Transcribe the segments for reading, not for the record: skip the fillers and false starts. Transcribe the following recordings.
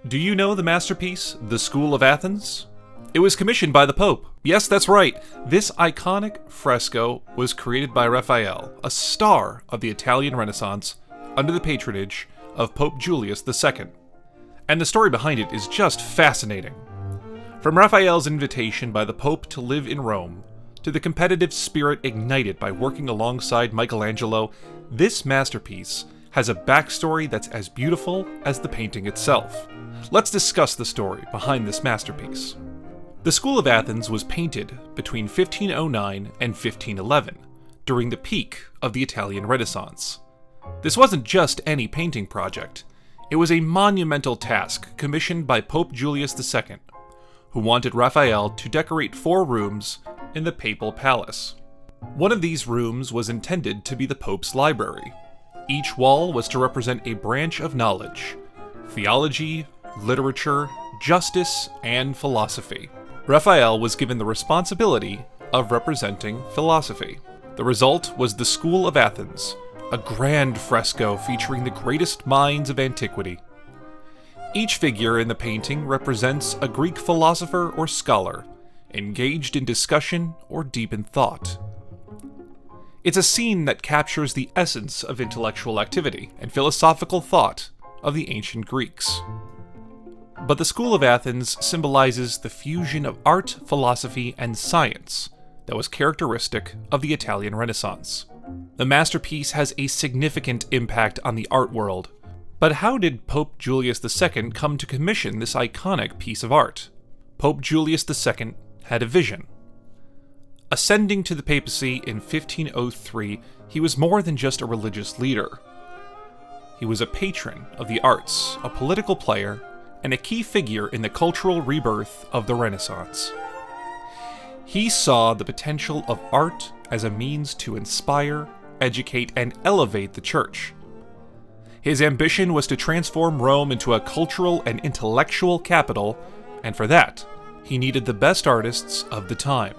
Do you know the masterpiece, The School of Athens? It was commissioned by the Pope. Yes, that's right. This iconic fresco was created by Raphael, a star of the Italian Renaissance, under the patronage of Pope Julius II. And the story behind it is just fascinating. From Raphael's invitation by the Pope to live in Rome, to the competitive spirit ignited by working alongside Michelangelo, this masterpiece has a backstory that's as beautiful as the painting itself. Let's discuss the story behind this masterpiece. The School of Athens was painted between 1509 and 1511, during the peak of the Italian Renaissance. This wasn't just any painting project. It was a monumental task commissioned by Pope Julius II, who wanted Raphael to decorate 4 rooms in the Papal Palace. One of these rooms was intended to be the Pope's library. Each wall was to represent a branch of knowledge: theology, literature, justice, and philosophy. Raphael was given the responsibility of representing philosophy. The result was the School of Athens, a grand fresco featuring the greatest minds of antiquity. Each figure in the painting represents a Greek philosopher or scholar, engaged in discussion or deep in thought. It's a scene that captures the essence of intellectual activity and philosophical thought of the ancient Greeks. But the School of Athens symbolizes the fusion of art, philosophy, and science that was characteristic of the Italian Renaissance. The masterpiece has a significant impact on the art world. But how did Pope Julius II come to commission this iconic piece of art? Pope Julius II had a vision. Ascending to the papacy in 1503, he was more than just a religious leader. He was a patron of the arts, a political player, and a key figure in the cultural rebirth of the Renaissance. He saw the potential of art as a means to inspire, educate, and elevate the church. His ambition was to transform Rome into a cultural and intellectual capital, and for that, he needed the best artists of the time.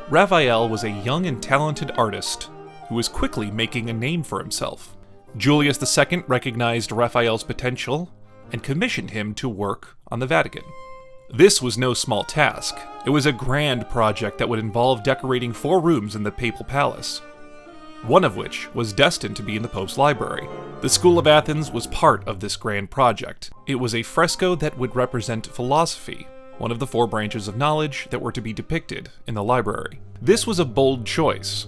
Raphael was a young and talented artist who was quickly making a name for himself. Julius II recognized Raphael's potential and commissioned him to work on the Vatican. This was no small task. It was a grand project that would involve decorating 4 rooms in the Papal Palace, one of which was destined to be in the Pope's library. The School of Athens was part of this grand project. It was a fresco that would represent philosophy, one of the 4 branches of knowledge that were to be depicted in the library. This was a bold choice,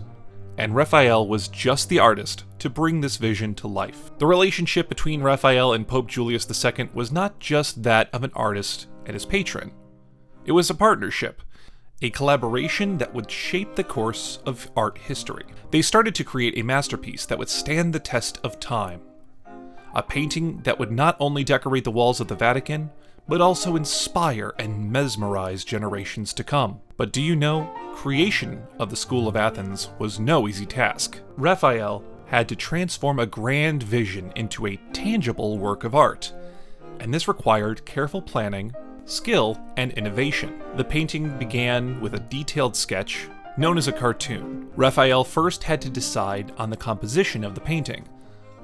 and Raphael was just the artist to bring this vision to life. The relationship between Raphael and Pope Julius II was not just that of an artist and his patron. It was a partnership, a collaboration that would shape the course of art history. They started to create a masterpiece that would stand the test of time. A painting that would not only decorate the walls of the Vatican, but also inspire and mesmerize generations to come. But do you know, creation of the School of Athens was no easy task. Raphael had to transform a grand vision into a tangible work of art, and this required careful planning, skill, and innovation. The painting began with a detailed sketch known as a cartoon. Raphael first had to decide on the composition of the painting,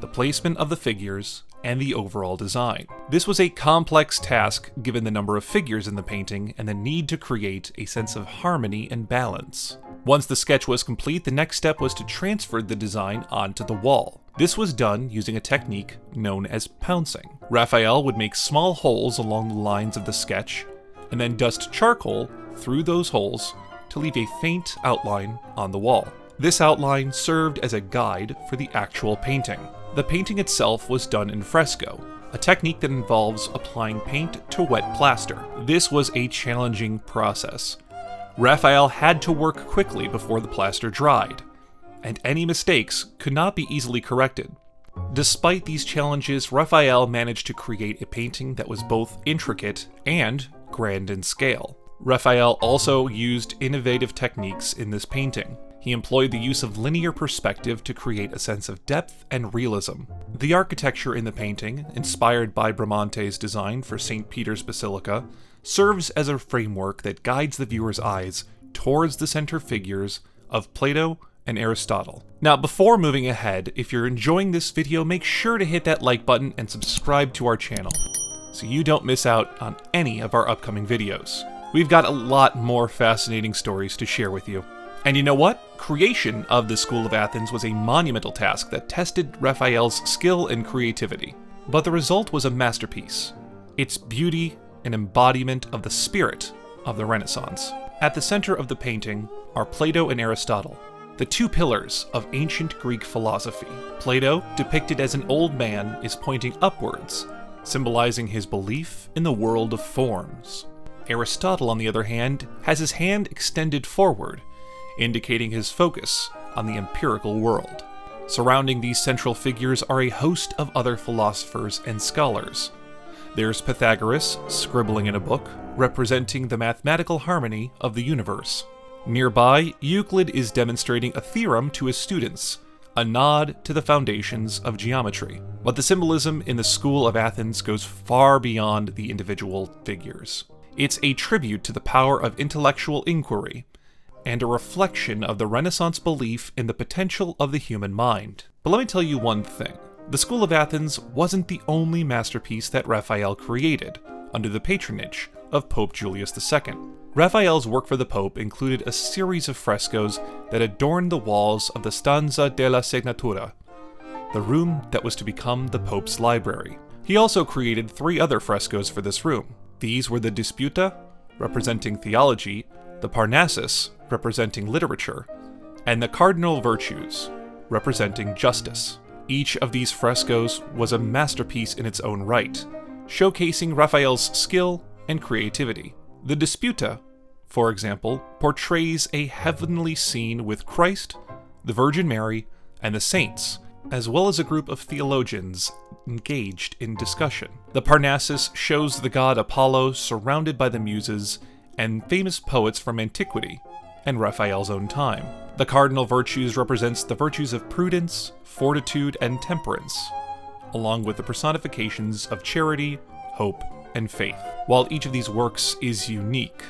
the placement of the figures, and the overall design. This was a complex task given the number of figures in the painting and the need to create a sense of harmony and balance. Once the sketch was complete, the next step was to transfer the design onto the wall. This was done using a technique known as pouncing. Raphael would make small holes along the lines of the sketch, and then dust charcoal through those holes to leave a faint outline on the wall. This outline served as a guide for the actual painting. The painting itself was done in fresco, a technique that involves applying paint to wet plaster. This was a challenging process. Raphael had to work quickly before the plaster dried, and any mistakes could not be easily corrected. Despite these challenges, Raphael managed to create a painting that was both intricate and grand in scale. Raphael also used innovative techniques in this painting. He employed the use of linear perspective to create a sense of depth and realism. The architecture in the painting, inspired by Bramante's design for St. Peter's Basilica, serves as a framework that guides the viewer's eyes towards the center figures of Plato and Aristotle. Now, before moving ahead, if you're enjoying this video, make sure to hit that like button and subscribe to our channel, so so you don't miss out on any of our upcoming videos. We've got a lot more fascinating stories to share with you. And you know what? Creation of the School of Athens was a monumental task that tested Raphael's skill and creativity. But the result was a masterpiece. Its beauty, an embodiment of the spirit of the Renaissance. At the center of the painting are Plato and Aristotle, the two pillars of ancient Greek philosophy. Plato, depicted as an old man, is pointing upwards, symbolizing his belief in the world of forms. Aristotle, on the other hand, has his hand extended forward, indicating his focus on the empirical world. Surrounding these central figures are a host of other philosophers and scholars. There's Pythagoras, scribbling in a book, representing the mathematical harmony of the universe. Nearby, Euclid is demonstrating a theorem to his students, a nod to the foundations of geometry. But the symbolism in the School of Athens goes far beyond the individual figures. It's a tribute to the power of intellectual inquiry, and a reflection of the Renaissance belief in the potential of the human mind. But let me tell you one thing. The School of Athens wasn't the only masterpiece that Raphael created under the patronage of Pope Julius II. Raphael's work for the Pope included a series of frescoes that adorned the walls of the Stanza della Segnatura, the room that was to become the Pope's library. He also created 3 other frescoes for this room. These were the Disputa, representing theology, the Parnassus, representing literature, and the Cardinal Virtues, representing justice. Each of these frescoes was a masterpiece in its own right, showcasing Raphael's skill and creativity. The Disputa, for example, portrays a heavenly scene with Christ, the Virgin Mary, and the saints, as well as a group of theologians engaged in discussion. The Parnassus shows the god Apollo surrounded by the muses and famous poets from antiquity and Raphael's own time. The Cardinal Virtues represents the virtues of prudence, fortitude, and temperance, along with the personifications of charity, hope, and faith. While each of these works is unique,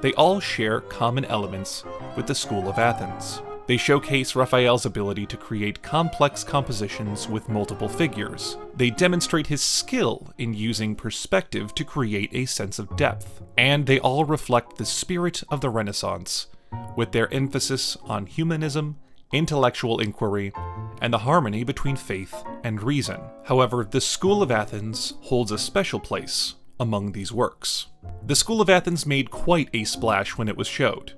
they all share common elements with the School of Athens. They showcase Raphael's ability to create complex compositions with multiple figures. They demonstrate his skill in using perspective to create a sense of depth. And they all reflect the spirit of the Renaissance, with their emphasis on humanism, intellectual inquiry, and the harmony between faith and reason. However, the School of Athens holds a special place among these works. The School of Athens made quite a splash when it was showed.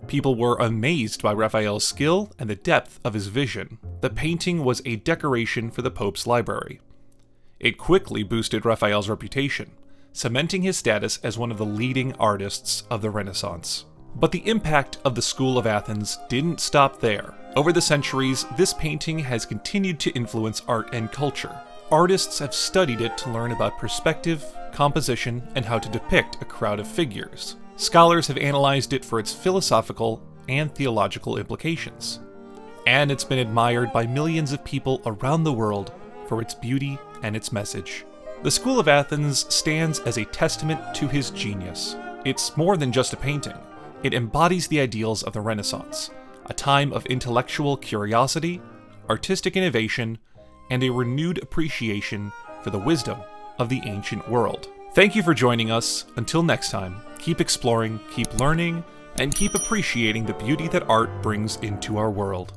People were amazed by Raphael's skill and the depth of his vision. The painting was a decoration for the Pope's library. It quickly boosted Raphael's reputation, cementing his status as one of the leading artists of the Renaissance. But the impact of the School of Athens didn't stop there. Over the centuries, this painting has continued to influence art and culture. Artists have studied it to learn about perspective, composition, and how to depict a crowd of figures. Scholars have analyzed it for its philosophical and theological implications. And it's been admired by millions of people around the world for its beauty and its message. The School of Athens stands as a testament to his genius. It's more than just a painting. It embodies the ideals of the Renaissance, a time of intellectual curiosity, artistic innovation, and a renewed appreciation for the wisdom of the ancient world. Thank you for joining us. Until next time, keep exploring, keep learning, and keep appreciating the beauty that art brings into our world.